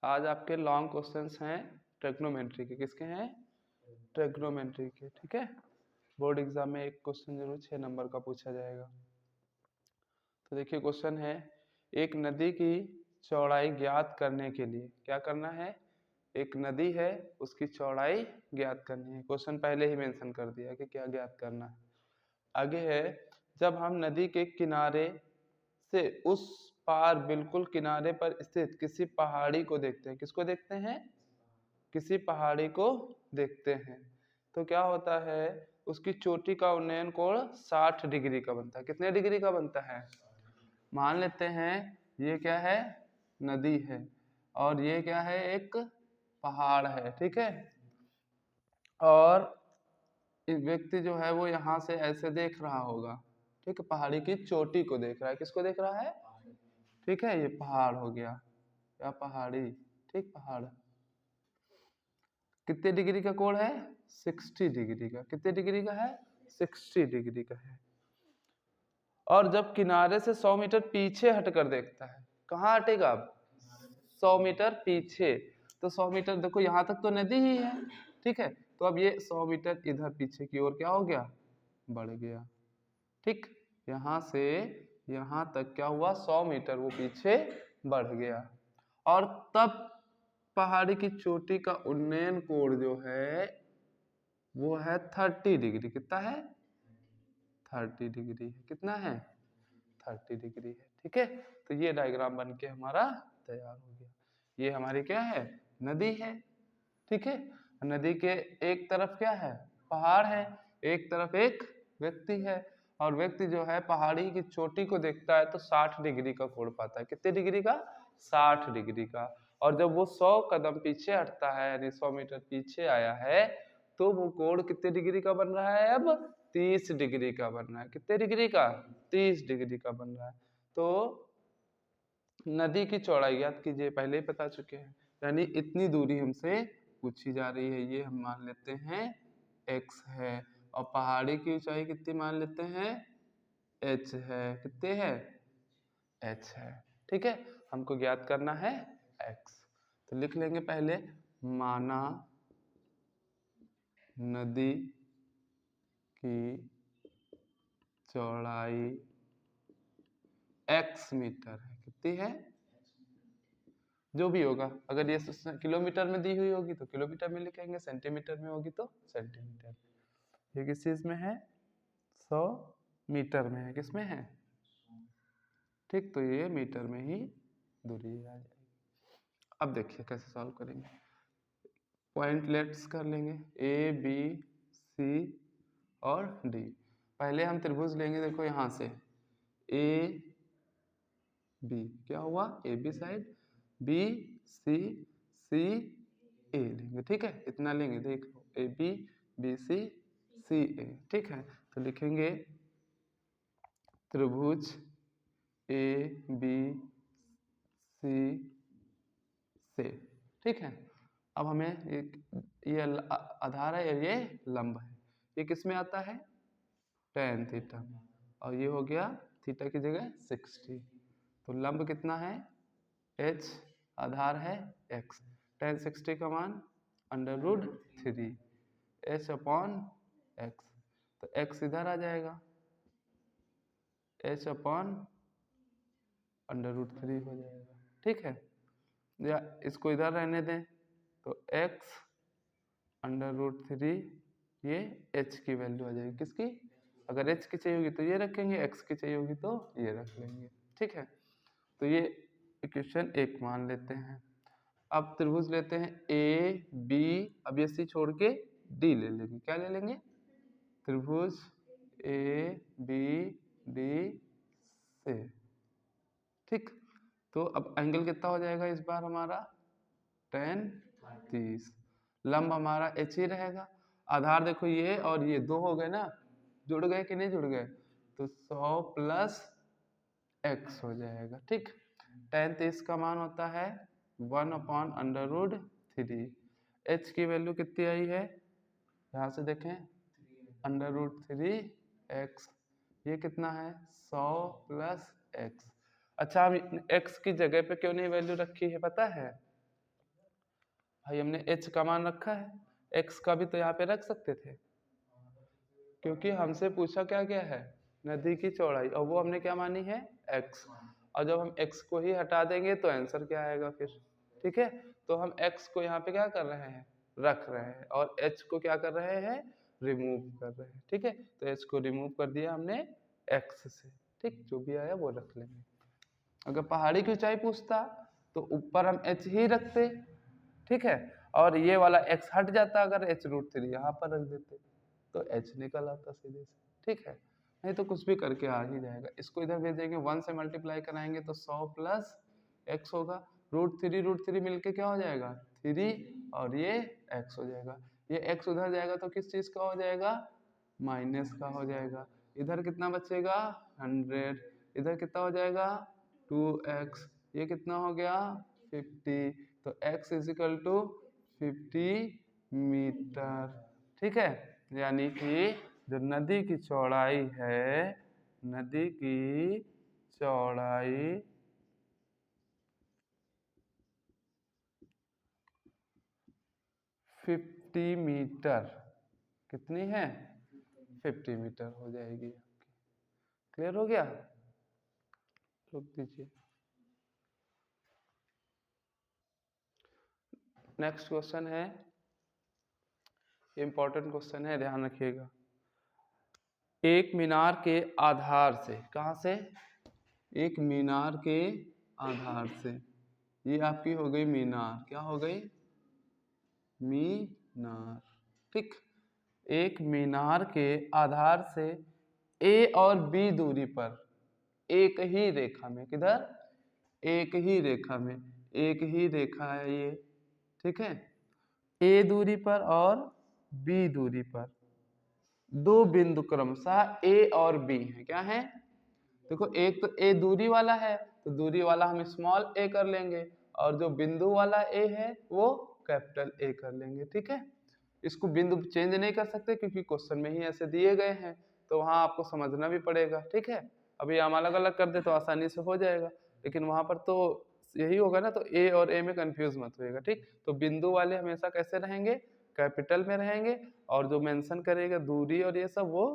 आज आपके long questions हैं ट्रिग्नोमेट्री के। किसके हैं? ट्रिग्नोमेट्री के। ठीक है, बोर्ड एग्जाम में एक क्वेश्चन जरूर 6 नंबर का पूछा जाएगा। तो देखिए क्वेश्चन है, एक नदी की चौड़ाई ज्ञात करने के लिए क्या करना है? एक नदी है, उसकी चौड़ाई ज्ञात करनी है। क्वेश्चन पहले ही मेंशन कर दिया कि क्या ज्ञात करना है। आगे है, जब हम नदी के किनारे से उस पार बिल्कुल किनारे पर स्थित किसी पहाड़ी को देखते हैं। किसको देखते हैं? किसी पहाड़ी को देखते हैं तो क्या होता है, उसकी चोटी का उन्नयन कोण 60 डिग्री का बनता है। कितने डिग्री का बनता है? मान लेते हैं ये क्या है? नदी है, और ये क्या है? एक पहाड़ है। ठीक है, और व्यक्ति जो है वो यहाँ से ऐसे देख रहा होगा। ठीक है, पहाड़ी की चोटी को देख रहा है। किसको देख रहा है? ठीक है, ये पहाड़ हो गया या पहाड़ी। ठीक, पहाड़ कितने डिग्री का कोण है? 60 डिग्री का। कितने डिग्री का है? 60 डिग्री का है। और जब किनारे से 100 मीटर पीछे हटकर देखता है, कहाँ हटेगा अब? 100 मीटर पीछे। तो 100 मीटर देखो, यहाँ तक तो नदी ही है। ठीक है, तो अब ये 100 मीटर इधर पीछे की ओर क्या हो गया? बढ़ गया। ठीक, यहाँ से यहाँ तक क्या हुआ? 100 मीटर वो पीछे बढ़ गया। और तब पहाड़ी की चोटी का उन्नयन कोण जो है वो है 30 डिग्री। कितना है? 30 डिग्री है। कितना है? 30 डिग्री है। ठीक है, तो ये डायग्राम बन के हमारा तैयार हो गया। ये हमारी क्या है? नदी है। ठीक है, नदी के एक तरफ क्या है? पहाड़ है, एक तरफ एक व्यक्ति है। और व्यक्ति जो है पहाड़ी की चोटी को देखता है तो 60 डिग्री का कोण पाता है। कितने डिग्री का? 60 डिग्री का। और जब वो 100 कदम पीछे हटता है, यानी 100 मीटर पीछे आया है, तो वो कोण कितने डिग्री का बन रहा है? अब 30 डिग्री का बन रहा है। कितने डिग्री का? 30 डिग्री का बन रहा है। तो नदी की चौड़ाई ज्ञात कीजिए, पहले ही बता चुके हैं। यानी इतनी दूरी हमसे पूछी जा रही है, ये हम मान लेते हैं x है। और पहाड़ी की ऊंचाई कितनी मान लेते हैं? h है। कितने है? h है। ठीक है, हमको ज्ञात करना है x। तो लिख लेंगे पहले, माना नदी की चौड़ाई x मीटर है। कितनी है? जो भी होगा, अगर ये किलोमीटर में दी हुई होगी तो किलोमीटर में लिखेंगे, सेंटीमीटर में होगी तो सेंटीमीटर। ये किस चीज में है? 100 मीटर में है। किस में है? ठीक, तो ये मीटर में ही दूरी आ जाएगी। अब देखिए कैसे सॉल्व करेंगे। पॉइंटलेट्स कर लेंगे, ए बी सी और डी। पहले हम त्रिभुज लेंगे। देखो यहाँ से ए बी, क्या हुआ? A B side, B C, C A लेंगे। ठीक है, इतना लेंगे। देख लो, A B, B C, C ए। ठीक है, तो लिखेंगे त्रिभुज ए बी सी से। ठीक है, अब हमें ये आधार है और ये लंब है। ये किस में आता है? tan theta. और ये हो गया थीटा की जगह 60। तो लंब कितना है? h, आधार है x। tan 60 का मान √3 h अपॉन x। तो x इधर आ जाएगा, h अपॉन √3 हो जाएगा। ठीक है, या इसको इधर रहने दें तो x √3, ये h की वैल्यू आ जाएगी। किसकी? अगर h की चाहिए होगी तो ये रखेंगे, x की चाहिए होगी तो ये रख लेंगे। ठीक है, तो ये इक्वेशन 1 मान लेते हैं। अब त्रिभुज लेते हैं ए बी, अब ये सी छोड़ के डी ले लेंगे। क्या ले लेंगे? त्रिभुज ए बी डी से। ठीक, तो अब एंगल कितना हो जाएगा इस बार हमारा? tan 30। लंब हमारा h ही रहेगा। आधार देखो ये और ये दो हो गए ना, जुड़ गए कि नहीं जुड़ गए? तो 100 प्लस x हो जाएगा। ठीक, tan 30 का मान होता है 1/√3। h की वैल्यू कितनी आई है? यहाँ से देखें, √3x। ये कितना है? 100 प्लस x। अच्छा, हम x की जगह पे क्यों नहीं वैल्यू रखी है पता है? भाई हमने h का मान रखा है, x का भी तो यहाँ पे रख सकते थे, क्योंकि हमसे पूछा क्या क्या है, नदी की चौड़ाई, और वो हमने क्या मानी है, x। और जब हम x को ही हटा देंगे तो आंसर क्या आएगा फिर, ठीक है। तो हम x को यहाँ पे क्या कर रहे हैं, रख रहे हैं, और h को क्या कर रहे हैं, रिमूव कर रहे हैं, ठीक है। तो h को रिमूव कर दिया हमने x से, ठीक, जो भी आया वो रख लेंगे। अगर पहाड़ी की ऊंचाई पूछता तो ऊपर हम h ही रखते, ठीक है, और ये वाला x हट जाता, अगर h√3 यहाँ पर रख देते तो h निकल आता सीधे से, ठीक है। नहीं तो कुछ भी करके आ ही जाएगा। इसको इधर भेजेंगे, 1 से मल्टीप्लाई कराएंगे तो 100 प्लस x होगा, √3 मिलके क्या हो जाएगा, 3, और ये x हो जाएगा। ये x उधर जाएगा तो किस चीज का हो जाएगा, माइनस का हो जाएगा। इधर कितना बचेगा, 100, इधर कितना हो जाएगा, 2x, ये कितना हो गया, 50। तो x इजिकल टू 50 मीटर, ठीक है। यानी कि जो नदी की चौड़ाई है, नदी की चौड़ाई 50 मीटर, कितनी है, 50 मीटर हो जाएगी। क्लियर हो गया, रुक दीजिए। नेक्स्ट क्वेश्चन है, इंपॉर्टेंट क्वेश्चन है, ध्यान रखिएगा। एक मीनार के आधार से, कहाँ से, एक मीनार के आधार से, ये आपकी हो गई मीनार, क्या हो गई, मीनार, ठीक। एक मीनार के आधार से A और B दूरी पर एक ही रेखा में, किधर, एक ही रेखा में, एक ही रेखा है ये, ठीक है, A दूरी पर और B दूरी पर दो बिंदु क्रमशः A और B है, क्या है, देखो एक तो A दूरी वाला है तो दूरी वाला हम स्मॉल a कर लेंगे, और जो बिंदु वाला A है वो कैपिटल A कर लेंगे, ठीक है। इसको बिंदु चेंज नहीं कर सकते क्योंकि क्वेश्चन में ही ऐसे दिए गए हैं, तो वहाँ आपको समझना भी पड़ेगा, ठीक है। अभी हम अलग अलग कर दे तो आसानी से हो जाएगा, लेकिन वहाँ पर तो यही होगा ना, तो A और A में कंफ्यूज मत होइएगा, ठीक। तो बिंदु वाले हमेशा कैसे रहेंगे, कैपिटल में रहेंगे, और जो मेंशन करेगा दूरी और ये सब वो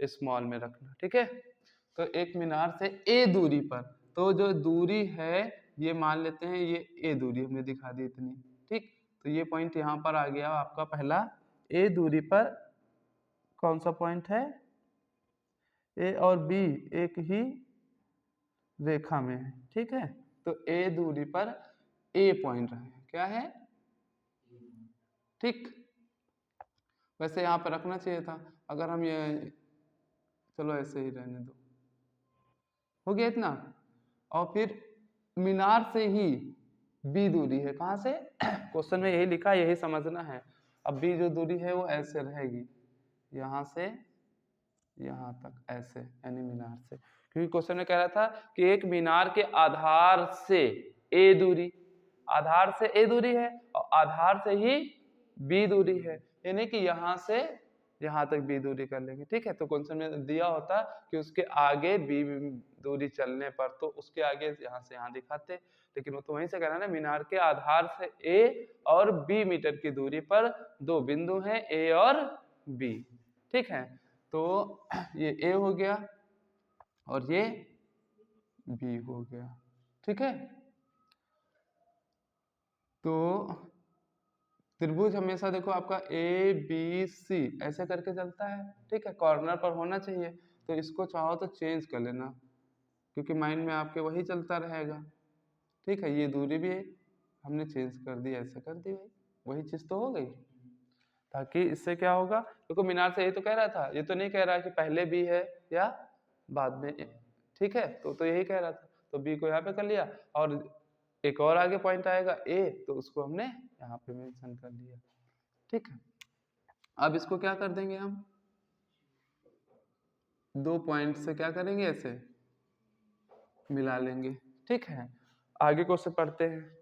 स्मॉल में रखना, ठीक है। तो एक मीनार से A दूरी पर, तो जो दूरी है ये मान लेते हैं ये A दूरी हमने दिखा दी इतनी, ठीक। तो ये पॉइंट यहाँ पर आ गया आपका पहला, A दूरी पर कौन सा पॉइंट है, A और B एक ही रेखा में है, ठीक है। तो A दूरी पर A पॉइंट रहे, क्या है, ठीक। वैसे यहाँ पर रखना चाहिए था, अगर हम ये, चलो ऐसे ही रहने दो, हो गया इतना। और फिर मीनार से ही B दूरी है, कहाँ से, क्वेश्चन में यही लिखा, यही समझना है। अब B जो दूरी है वो ऐसे रहेगी, यहाँ से यहाँ तक ऐसे, यानी मीनार से, क्योंकि क्वेश्चन में कह रहा था कि एक मीनार के आधार से A दूरी, आधार से A दूरी है और आधार से ही B दूरी है, यानी कि यहाँ से यहाँ तक B दूरी कर लेंगे, ठीक है। तो क्वेश्चन में दिया होता कि उसके आगे B दूरी चलने पर, तो उसके आगे यहाँ से यहाँ दिखाते, लेकिन वो तो वहीं से कह रहा है ना, मीनार के आधार से A और B मीटर की दूरी पर दो बिंदु हैं A और B, ठीक है। तो ये A हो गया और ये B हो गया, ठीक है। तो त्रिभुज हमेशा देखो आपका ABC ऐसे करके चलता है, ठीक है, कॉर्नर पर होना चाहिए। तो इसको चाहो तो चेंज कर लेना, क्योंकि माइंड में आपके वही चलता रहेगा, ठीक है। ये दूरी भी हमने चेंज कर दी, ऐसे कर दी, भाई वही चीज तो हो गई। ताकि इससे क्या होगा, देखो मीनार से ये तो कह रहा था, ये तो नहीं कह रहा कि पहले B है या बाद में A, ठीक है। तो यही कह रहा था, तो B को यहाँ पे कर लिया, और एक और आगे पॉइंट आएगा A, तो उसको हमने यहाँ पे मेंशन कर दिया, ठीक है। अब इसको क्या कर देंगे हम, दो पॉइंट से क्या करेंगे, ऐसे मिला लेंगे, ठीक है। आगे क्वेश्चन पढ़ते हैं।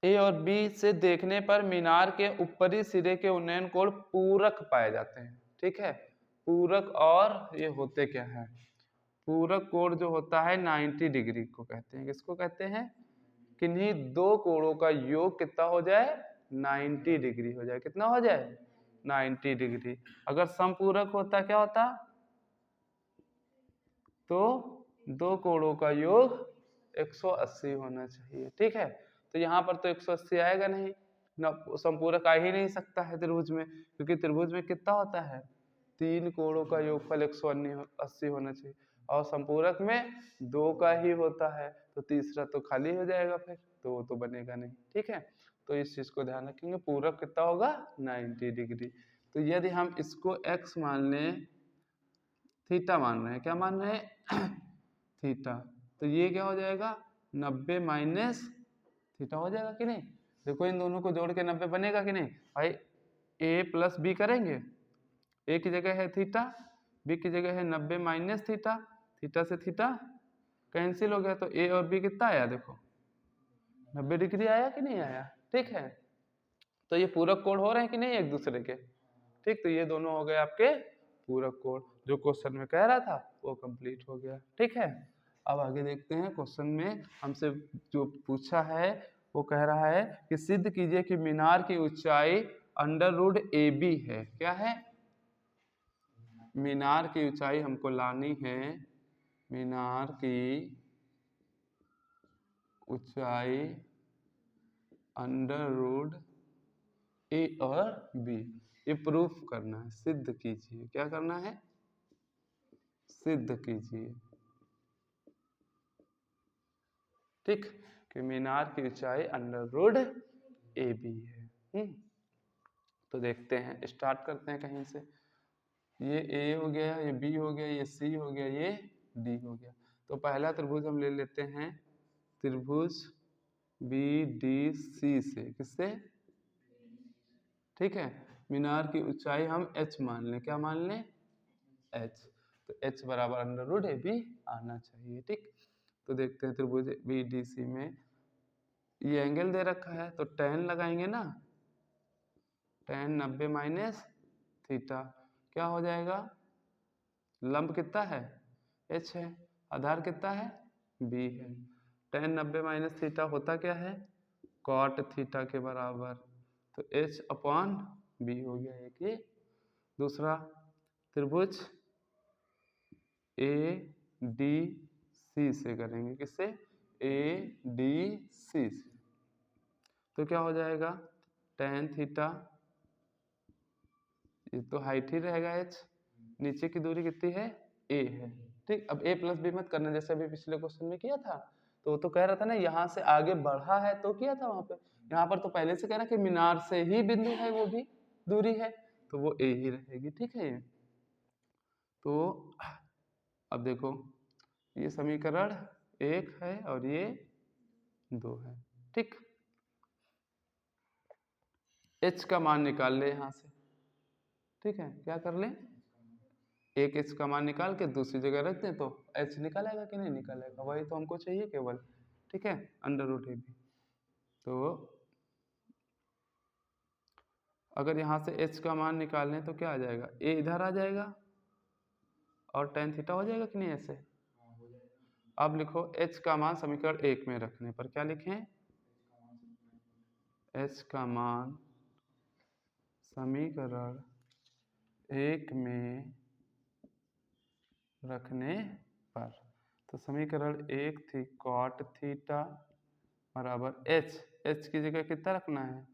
A और B से देखने पर मीनार के ऊपरी सिरे के उन्नयन कोण पूरक पाए जाते हैं, ठीक है। पूरक, और ये होते क्या है, पूरक कोण जो होता है 90 डिग्री को कहते हैं, किसको कहते हैं, किन्हीं दो कोणों का योग कितना हो जाए 90 डिग्री हो जाए। कितना हो जाए 90 डिग्री। अगर समपूरक होता क्या होता, तो दो कोणों का योग 180 होना चाहिए। ठीक है, तो यहाँ पर तो 180 आएगा नहीं ना, संपूरक आ ही नहीं सकता है त्रिभुज में, क्योंकि त्रिभुज में कितना होता है, तीन कोणों का योगफल 180 होना चाहिए, और संपूरक में दो का ही होता है, तो तीसरा तो खाली हो जाएगा फिर, तो वो तो बनेगा नहीं। ठीक है, तो इस चीज को ध्यान रखेंगे। पूरक कितना होगा 90 डिग्री। तो यदि हम इसको x मान लें, थीटा मान रहे हैं, क्या मान रहे हैं थीटा, तो ये क्या हो जाएगा 90 माइनस थीटा हो जाएगा कि नहीं। देखो इन दोनों को जोड़ के 90 बनेगा कि नहीं भाई। a प्लस बी करेंगे, a की जगह है थीटा, b की जगह है 90 माइनस थीटा, थीटा से थीटा कैंसिल हो गया, तो a और b कितना आया देखो 90 डिग्री आया कि नहीं आया। ठीक है, तो ये पूरक कोण हो रहे हैं कि नहीं एक दूसरे के। ठीक, तो ये दोनों हो गए आपके पूरक कोण, जो क्वेश्चन में कह रहा था वो कंप्लीट हो गया। ठीक है, अब आगे देखते हैं। क्वेश्चन में हमसे जो पूछा है वो कह रहा है कि सिद्ध कीजिए कि मीनार की ऊंचाई √AB है। क्या है, मीनार की ऊंचाई हमको लानी है, मीनार की ऊंचाई √A और B, ये प्रूफ करना है, सिद्ध कीजिए। क्या करना है, सिद्ध कीजिए। ठीक, कि मीनार की ऊंचाई √AB है। तो देखते हैं, स्टार्ट करते हैं कहीं से। ये A हो गया, ये B हो गया, ये C हो गया, ये D हो गया। तो पहला त्रिभुज हम ले लेते हैं, त्रिभुज BDC से। किससे, ठीक है, मीनार की ऊंचाई हम h मान लें। क्या मान लें, h, तो h बराबर √AB आना चाहिए। ठीक, तो देखते हैं त्रिभुज BDC में ये एंगल दे रखा है, तो tan लगाएंगे ना, tan 90 माइनस थीटा, क्या हो जाएगा, लंब कितना है h है, आधार कितना है b है, tan 90 माइनस थीटा होता क्या है cot थीटा के बराबर, तो h अपॉन b हो गया एक ये। दूसरा त्रिभुज ADC से करेंगे, किससे, ADC से, तो क्या हो जाएगा tan थीटा, ये तो हाइट ही रहेगा h, नीचे की दूरी कितनी है a है। ठीक, अब a प्लस b मत करना, जैसे अभी पिछले क्वेश्चन में किया था, तो वो तो कह रहा था ना यहाँ से आगे बढ़ा है तो किया था वहां पे, यहाँ पर तो पहले से कह रहा कि मीनार से ही बिंदु है, वो भी दूरी है, तो वो a ही रहेगी। ठीक है, ये तो अब देखो ये समीकरण 1 है और ये 2 है। ठीक, h का मान निकाल ले यहाँ से। ठीक है, क्या कर ले, एक h का मान निकाल के दूसरी जगह रख दें तो h निकालेगा कि नहीं निकालेगा, वही तो हमको चाहिए केवल। ठीक है, √AB, तो अगर यहाँ से h का मान निकालें तो क्या आ जाएगा, a इधर आ जाएगा और tan थीटा हो जाएगा कि नहीं ऐसे। अब लिखो h का मान समीकरण 1 में रखने पर क्या लिखें, h का मान समीकरण 1 में रखने पर, तो समीकरण 1 थी cot थीटा बराबर h की जगह कितना रखना है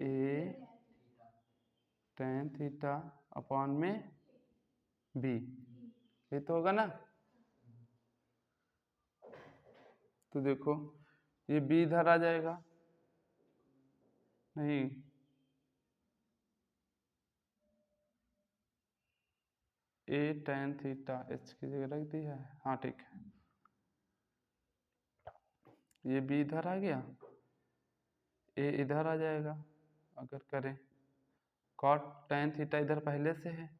a tan थीटा अपॉन में b, ये तो होगा ना। तो देखो ये b इधर आ जाएगा, नहीं a tan थीटा h की जगह रख दी है, हाँ ठीक है, ये b इधर आ गया, a इधर आ जाएगा। अगर करें cot tan थीटा इधर पहले से है,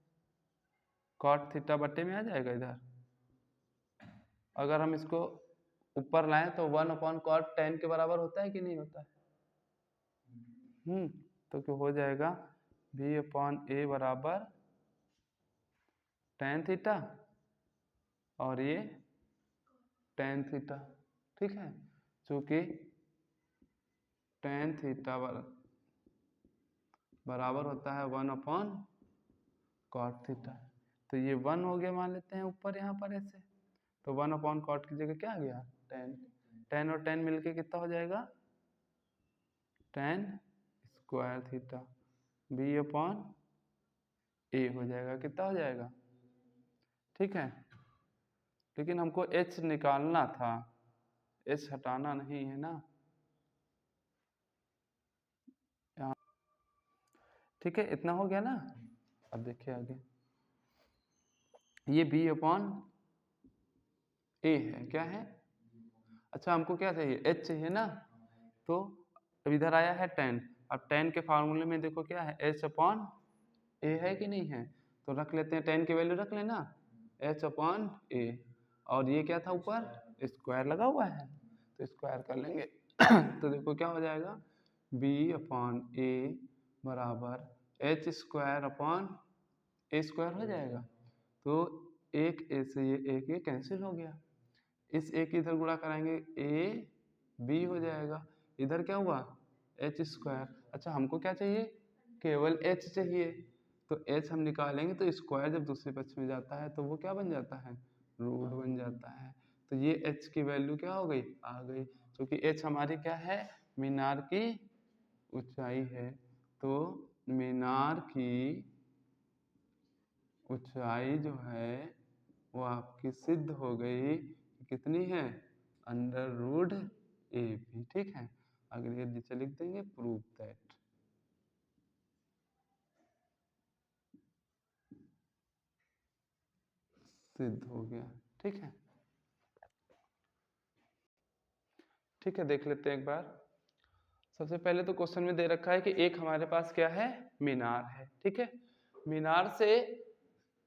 cot थीटा बट्टे में आ जाएगा इधर, अगर हम इसको ऊपर लाएं तो 1/cot tan के बराबर होता है कि नहीं होता है। तो क्या हो जाएगा b/a बराबर tan थीटा और ये tan थीटा। ठीक है, चूंकि tan थीटा बराबर होता है 1/cot थीटा। तो ये 1 हो गया मान लेते हैं ऊपर यहाँ पर ऐसे, तो 1/cot की जगह क्या आ गया tan। tan और tan मिलके कितना हो जाएगा tan स्क्वायर थीटा b/a हो जाएगा। कितना हो जाएगा, ठीक है। लेकिन हमको h निकालना था, h हटाना नहीं है ना, यहाँ ठीक है। इतना हो गया ना। अब देखिए आगे, ये b/a है, क्या है, अच्छा हमको क्या चाहिए, h चाहिए ना। तो अब इधर आया है tan, अब tan के फार्मूले में देखो क्या है, h/a है कि नहीं है, तो रख लेते हैं, tan की वैल्यू रख लेना h/a, और ये क्या था ऊपर स्क्वायर लगा हुआ है, तो स्क्वायर कर लेंगे तो देखो क्या हो जाएगा, b/a बराबर h square upon a square हो जाएगा। तो एक a से ये एक ये कैंसिल हो गया, इस a की इधर गुणा कराएंगे a b हो जाएगा, इधर क्या हुआ h स्क्वायर। अच्छा हमको क्या चाहिए, केवल h चाहिए, तो h हम निकालेंगे तो स्क्वायर जब दूसरे पक्ष में जाता है तो वो क्या बन जाता है, रूट बन जाता है। तो ये h की वैल्यू क्या हो गई, आ गई, क्योंकि h हमारी क्या है, मीनार की ऊंचाई है। तो मीनार की ऊंचाई जो है वो आपकी सिद्ध हो गई, कितनी है, √ab, ठीक है। अगले नीचे लिख देंगे प्रूव दैट, सिद्ध हो गया, ठीक है। ठीक है, देख लेते हैं एक बार। सबसे पहले तो क्वेश्चन में दे रखा है कि एक हमारे पास क्या है, मीनार है, ठीक है। मीनार से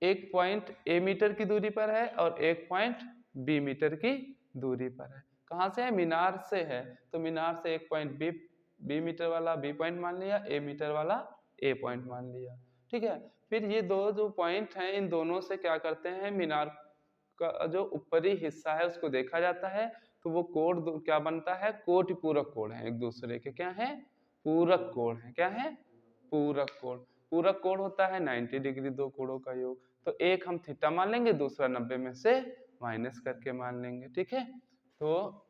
एक पॉइंट a मीटर की दूरी पर है और एक पॉइंट b मीटर की दूरी पर है। कहाँ से है, मीनार से है, तो मीनार से एक पॉइंट b मीटर वाला b पॉइंट मान लिया, a मीटर वाला a पॉइंट मान लिया, ठीक है। फिर ये दो जो पॉइंट हैं, इन दोनों से क्या करते हैं, मीनार का जो ऊपरी हिस्सा है उसको देखा जाता है, तो वो कोण क्या बनता है, कोटि पूरक कोण है एक दूसरे के, क्या है, पूरक कोण है, क्या है, पूरक कोण। पूरक कोण होता है 90 डिग्री दो कोणों का योग। तो एक हम थीटा मान लेंगे, दूसरा 90 में से माइनस करके मान लेंगे, ठीक है। तो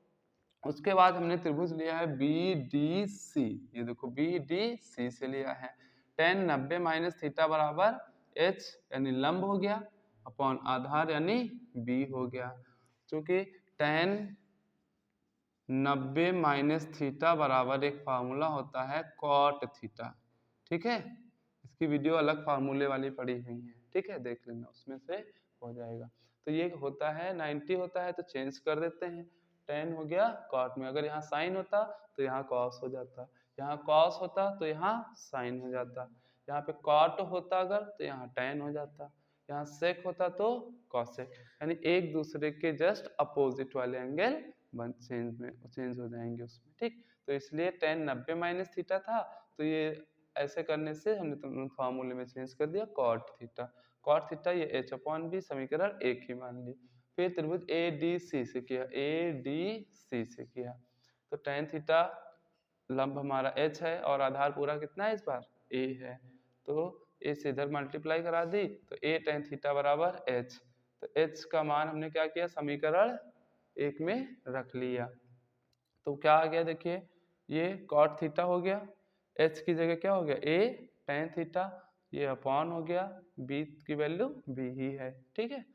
उसके बाद हमने त्रिभुज लिया है BDC, ये देखो BDC से लिया है, tan 90 माइनस थीटा बराबर h यानी लंब हो गया, अपॉन आधार यानी b हो गया। क्योंकि tan 90 माइनस थीटा बराबर एक फार्मूला होता है cot थीटा, ठीक है। इसकी वीडियो अलग फार्मूले वाली पड़ी हुई है, ठीक है, देख लेना, उसमें से हो जाएगा। तो ये होता है 90 होता है तो चेंज कर देते हैं, tan हो गया cot में, अगर यहाँ sin होता तो यहाँ cos हो जाता, यहाँ cos होता तो यहाँ sin हो जाता, यहाँ पे cot होता अगर तो यहाँ tan हो जाता, यहाँ sec होता तो cosec, यानी एक दूसरे के जस्ट अपोजिट वाले एंगल चेंज हो जाएंगे उसमें, ठीक। तो इसलिए tan 90 माइनस थीटा था, तो ये ऐसे करने से हमने फार्मूले में चेंज कर दिया cot थीटा। cot थीटा ये h/b समीकरण एक ही मान ली। फिर त्रिभुज ADC से किया, ADC से किया, तो tan थीटा लंब हमारा h है और आधार पूरा कितना है इस बार a है, तो a से इधर मल्टीप्लाई करा दी, तो a tan थीटा बराबर h, तो h का मान हमने क्या किया, समीकरण एक में रख लिया। तो क्या आ गया, देखिए ये cot थीटा हो गया, h की जगह क्या हो गया a tan थीटा, ये अपॉन हो गया, b की वैल्यू b ही है, ठीक है।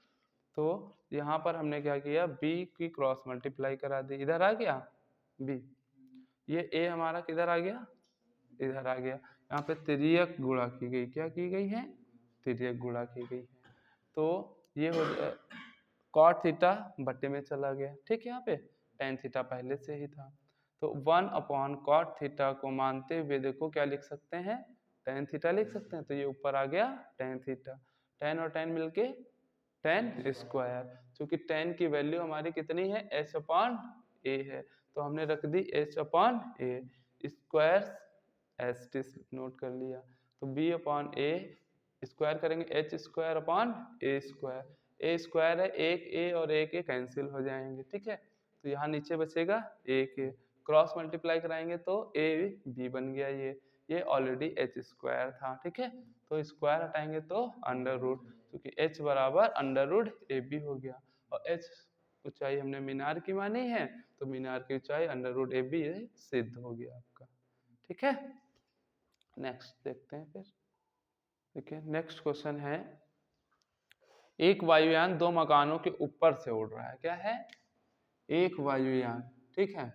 तो यहाँ पर हमने क्या किया, b की क्रॉस मल्टीप्लाई करा दी, इधर आ गया b, ये a हमारा किधर आ गया, इधर आ गया, यहाँ पे तिर्यक गुणा की गई, क्या की गई है, तिर्यक गुणा की गई है। तो ये हो गया cot थीटा बट्टे में चला गया, ठीक है, यहाँ पे tan थीटा पहले से ही था, तो 1/cot थीटा को मानते हुए देखो क्या लिख सकते हैं, tan थीटा लिख सकते हैं, तो ये ऊपर आ गया tan थीटा, tan और tan मिलके tan स्क्वायर, क्योंकि tan की वैल्यू हमारी कितनी है, h/a है, तो हमने रख दी h/a, स्क्वायर एस नोट कर लिया, तो b/a स्क्वायर करेंगे h square upon a square, a square है, एक a और एक a कैंसिल हो जाएंगे, ठीक है। तो यहाँ नीचे बचेगा ए के, क्रॉस मल्टीप्लाई कराएंगे तो ए बी बन गया, ये ऑलरेडी एच स्क्वायर था, ठीक है। तो स्क्वायर हटाएंगे तो अंडर रूट, क्योंकि एच बराबर अंडर रूट ए बी हो गया, और एच ऊंचाई हमने मीनार की मानी है, तो मीनार की ऊंचाई अंडर रूट ए बी सिद्ध हो गया आपका, ठीक है। नेक्स्ट देखते हैं फिर, देखिए नेक्स्ट क्वेश्चन है, एक वायुयान दो मकानों के ऊपर से उड़ रहा है, क्या है, एक वायुयान, ठीक है,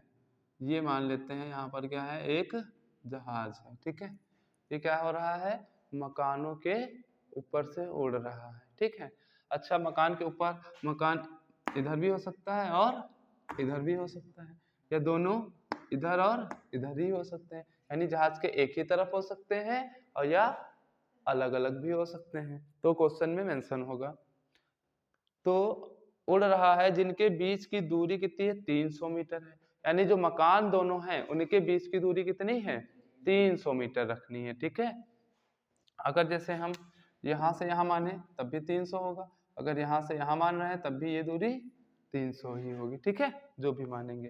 ये मान लेते हैं यहाँ पर क्या है, एक जहाज है, ठीक है। ये क्या हो रहा है, मकानों के ऊपर से उड़ रहा है, ठीक है। अच्छा, मकान के ऊपर, मकान इधर भी हो सकता है और इधर भी हो सकता है, या दोनों इधर और इधर ही हो सकते हैं, यानी जहाज के एक ही तरफ हो सकते हैं और या अलग अलग भी हो सकते हैं, तो क्वेश्चन में मेंशन होगा। तो उड़ रहा है जिनके बीच की दूरी कितनी है, 300 मीटर है, यानी जो मकान दोनों हैं उनके बीच की दूरी कितनी है, 300 मीटर रखनी है, ठीक है। अगर जैसे हम यहाँ से यहाँ माने तब भी 300 होगा, अगर यहाँ से यहाँ मान रहे हैं तब भी ये दूरी 300 ही होगी, ठीक है, जो भी मानेंगे।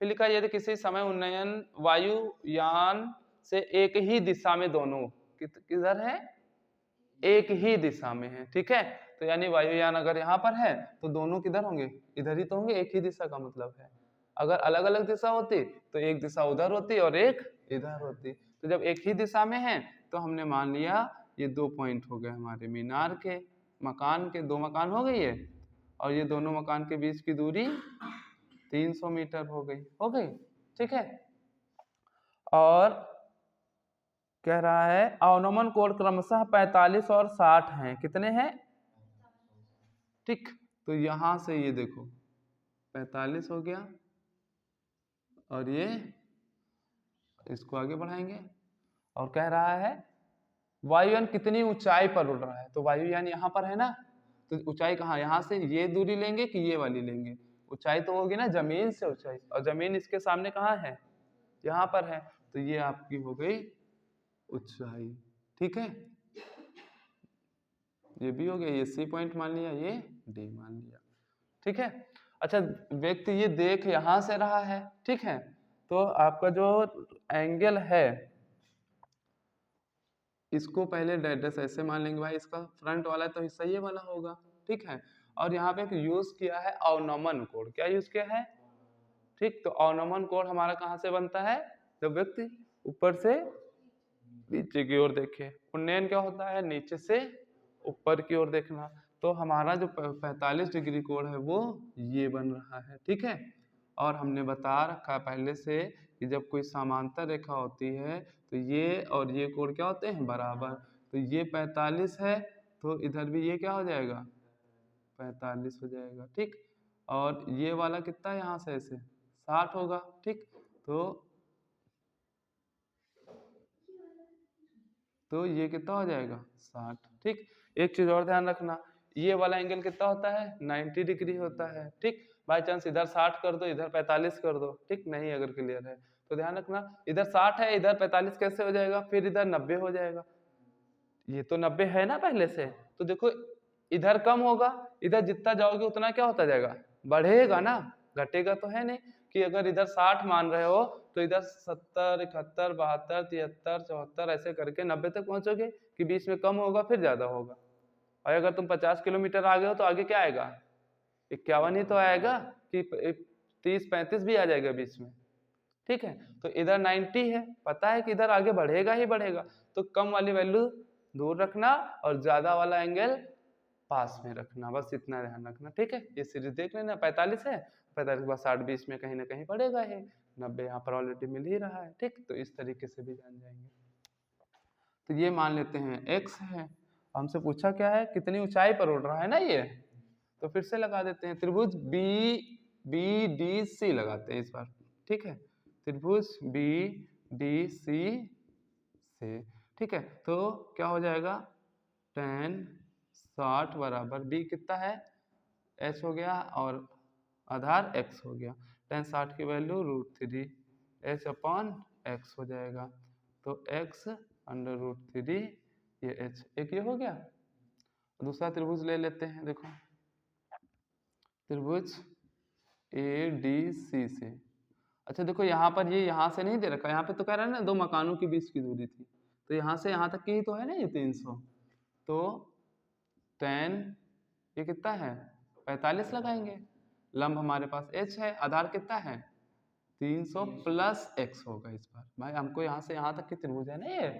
फिर लिखा, यदि किसी समय उन्नयन वायुयान से एक ही दिशा में दोनों किधर है, एक ही दिशा में है, ठीक है। तो यानी वायुयान अगर यहाँ पर है तो दोनों किधर होंगे, इधर ही तो होंगे, एक ही दिशा का मतलब है। अगर अलग अलग दिशा होती तो एक दिशा उधर होती और एक इधर होती, तो जब एक ही दिशा में है तो हमने मान लिया ये 2 पॉइंट हो गए हमारे मीनार के, मकान के 2 मकान हो गई है, और ये दोनों मकान के बीच की दूरी 300 मीटर हो गई, ठीक है। और कह रहा है अवनमन कोण क्रमशः 45 और 60 हैं, कितने हैं, ठीक। तो यहां से ये देखो 45 हो गया, और ये इसको आगे बढ़ाएंगे, और कह रहा है वायुयान कितनी ऊंचाई पर उड़ रहा है, तो वायुयान यहाँ पर है ना, तो ऊंचाई कहाँ, यहाँ से ये दूरी लेंगे कि ये वाली लेंगे, ऊंचाई तो होगी ना जमीन से ऊंचाई, और जमीन इसके सामने कहाँ है, यहाँ पर है, तो ये आपकी हो गई ऊंचाई, ठीक है। ये भी हो गया, ये सी पॉइंट मान लिया, ये डी मान लिया, ठीक है। अच्छा, व्यक्ति ये देख यहां से रहा है, ठीक है, तो आपका जो एंगल है इसको पहले डैश ऐसे मान लेंगे, भाई इसका फ्रंट वाला तो हिस्सा ये वाला होगा, ठीक है। और यहाँ पे एक यूज किया है अवनमन कोण, क्या यूज किया है, ठीक। तो अवनमन कोण हमारा कहाँ से बनता है, जब व्यक्ति ऊपर से नीचे की ओर देखे, उन्नयन क्या होता है, नीचे से ऊपर की ओर देखना, तो हमारा जो 45 डिग्री कोण है वो ये बन रहा है, ठीक है। और हमने बता रखा पहले से कि जब कोई समांतर रेखा होती है तो ये और ये कोण क्या होते हैं, बराबर, तो ये 45 है तो इधर भी ये क्या हो जाएगा, 45 हो जाएगा, ठीक। और ये वाला कितना है, यहाँ से ऐसे 60 होगा, ठीक। तो ये कितना हो जाएगा, 60, ठीक। एक चीज और ध्यान रखना, ये वाला एंगल कितना होता है, 90 डिग्री होता है, ठीक। बाई चांस इधर 60 कर दो इधर 45 कर दो, ठीक, नहीं अगर क्लियर है तो ध्यान रखना, इधर 60 है इधर 45 कैसे हो जाएगा, फिर इधर 90 हो जाएगा, ये तो 90 है ना पहले से, तो देखो इधर कम होगा, इधर जितना जाओगे उतना क्या होता जाएगा, बढ़ेगा ना, घटेगा तो है नहीं, कि अगर इधर 60 मान रहे हो तो इधर 70 71 72 73 74 ऐसे करके 90 तक पहुंचोगे, कि बीच में कम होगा फिर ज्यादा होगा, और अगर तुम 50 किलोमीटर आगे हो तो आगे क्या आएगा, 51 ही तो आएगा, कि 30 35 भी आ जाएगा बीच में, ठीक है। तो इधर 90 है, पता है कि इधर आगे बढ़ेगा ही बढ़ेगा, तो कम वाली वैल्यू दूर रखना और ज्यादा वाला एंगल पास में रखना, बस इतना ध्यान रखना, ठीक है। ये सीरीज देख लेना, 45 है, 45 के बाद 60 बीच में कहीं ना कहीं पड़ेगा है, 90 यहाँ पर ऑलरेडी मिल ही रहा है, ठीक। तो इस तरीके से भी जान जाएंगे। तो ये मान लेते हैं x है, हमसे पूछा क्या है, कितनी ऊंचाई पर उड़ रहा है ना ये, तो फिर से लगा देते हैं, त्रिभुज BDC लगाते हैं इस बार, ठीक है, त्रिभुज BDC से, ठीक है। तो क्या हो जाएगा, tan 60 बराबर b कितना है, h हो गया और आधार x हो गया, tan 60 की वैल्यू √3 h अपॉन x हो जाएगा, तो x अंडर √3 ये h, एक ये हो गया। दूसरा त्रिभुज ले लेते हैं, देखो त्रिभुज ADC से। अच्छा देखो यहाँ पर ये यहाँ से नहीं दे रखा, यहाँ पे तो कह रहा है ना 2 मकानों के बीच की दूरी थी, तो यहाँ से यहाँ तक की तो है ना ये 300, तो tan ये कितना है 45 लगाएंगे। लंब हमारे पास h है, आधार कितना है 300 प्लस x होगा इस बार। भाई हमको यहाँ से यहाँ तक की त्रिभुज है ना ये,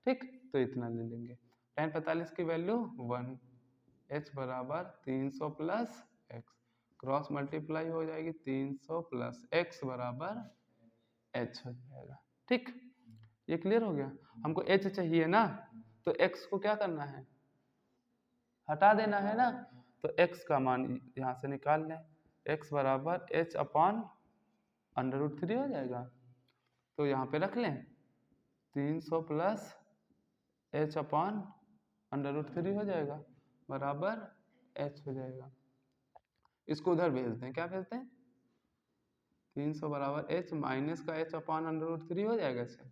ठीक, तो इतना ले लेंगे। tan 45 की वैल्यू 1, h बराबर 300 प्लस x, क्रॉस मल्टीप्लाई हो जाएगी 300 प्लस x बराबर h हो जाएगा। ठीक, ये क्लियर हो गया। हमको h चाहिए ना, तो x को क्या करना है, हटा देना है ना, तो x का मान यहाँ से निकाल लें, x बराबर h अपॉन √3 हो जाएगा। तो यहाँ पे रख लें 300 प्लस h अपॉन √3 हो जाएगा बराबर h हो जाएगा। इसको उधर भेज दें, क्या भेजते हैं 300 बराबर h माइनस का h अपॉन √3 हो जाएगा इसे,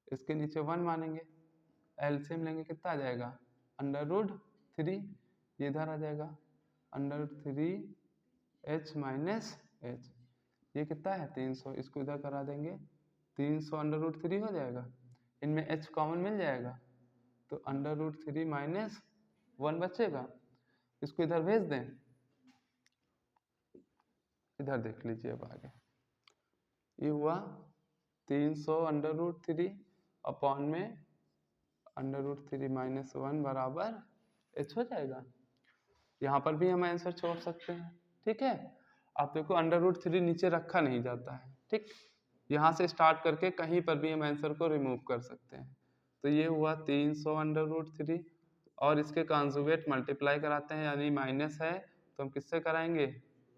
इसके नीचे 1 मानेंगे, एलसीएम लेंगे कितना आ जाएगा √3, ये इधर आ जाएगा √3h माइनस h, ये कितना है 300, इसको इधर करा देंगे 300 √3 हो जाएगा, इनमें h कॉमन मिल जाएगा, तो √3 माइनस 1 बचेगा, इसको इधर भेज दें। इधर देख लीजिए अब आगे, ये हुआ 300 √3 अपॉन में √3 माइनस 1 बराबर h हो जाएगा। यहाँ पर भी हम आंसर छोड़ सकते हैं, ठीक है। आप देखो √3 नीचे रखा नहीं जाता है, ठीक, यहाँ से स्टार्ट करके कहीं पर भी हम आंसर को रिमूव कर सकते हैं। तो ये हुआ 300 √3 और इसके कॉन्जुगेट मल्टीप्लाई कराते हैं, यानी माइनस है तो हम किससे कराएंगे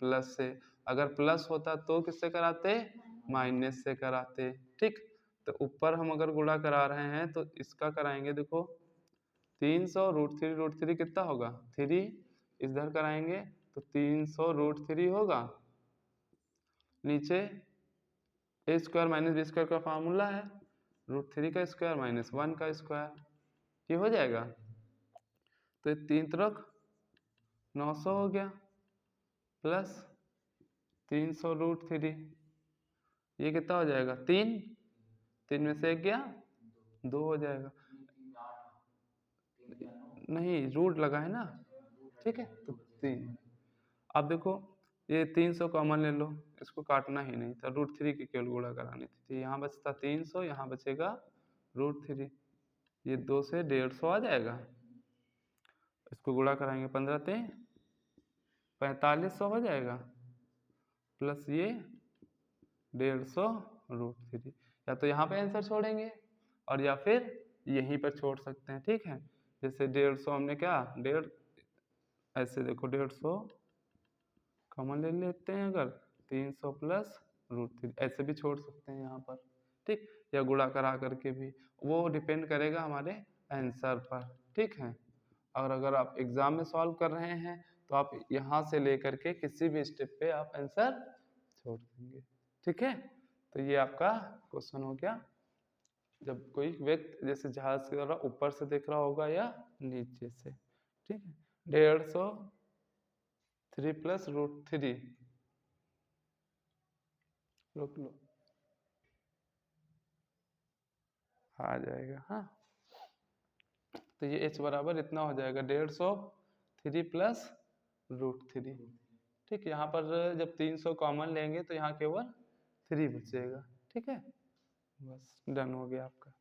प्लस से, अगर प्लस होता तो किससे कराते माइनस से कराते, ठीक। तो ऊपर हम अगर गुणा करा रहे हैं तो इसका कराएंगे, देखो 300 √3 कितना होगा 3, इधर कराएंगे तो 300 √3 होगा, नीचे a square minus b square का फार्मूला है √3 का स्क्वायर माइनस 1 का स्क्वायर, ये हो जाएगा। तो ये 3 तरफ 900 हो गया प्लस 300 √3, ये कितना हो जाएगा 3, 3 में से 1 गया 2 हो जाएगा, नहीं रूट लगा है ना, ठीक है, तो 3। अब देखो ये 300 कॉमन ले लो, इसको काटना ही नहीं था, √3 की केवल गुणा करानी थी, तो यहाँ बचता 300, यहाँ बचेगा √3, ये 2 से 150 आ जाएगा, इसको गुणा कराएंगे 15 से 4500 हो जाएगा, प्लस ये 150 √3, या तो यहाँ पे आंसर छोड़ेंगे और या फिर यहीं पर छोड़ सकते हैं, ठीक है। जैसे 150 हमने क्या 1.5, ऐसे देखो 150 कॉमन ले लेते हैं, अगर 300 प्लस √3 ऐसे भी छोड़ सकते हैं यहाँ पर, ठीक, या गुणा करा करके भी, वो डिपेंड करेगा हमारे आंसर पर, ठीक है। और अगर आप एग्जाम में सॉल्व कर रहे हैं तो आप यहाँ से लेकर के किसी भी स्टेप पे आप आंसर छोड़ देंगे, ठीक है। तो ये आपका क्वेश्चन हो गया, जब कोई व्यक्ति जैसे जहाज की तरह ऊपर से देख रहा होगा या नीचे से, ठीक है। 150 3 प्लस √3, रोक लो आ जाएगा, हाँ। तो ये h बराबर इतना हो जाएगा 150 3 प्लस √3, ठीक। यहाँ पर जब 300 कॉमन लेंगे तो यहाँ केवल 3 बचेगा, ठीक है, बस डन हो गया आपका।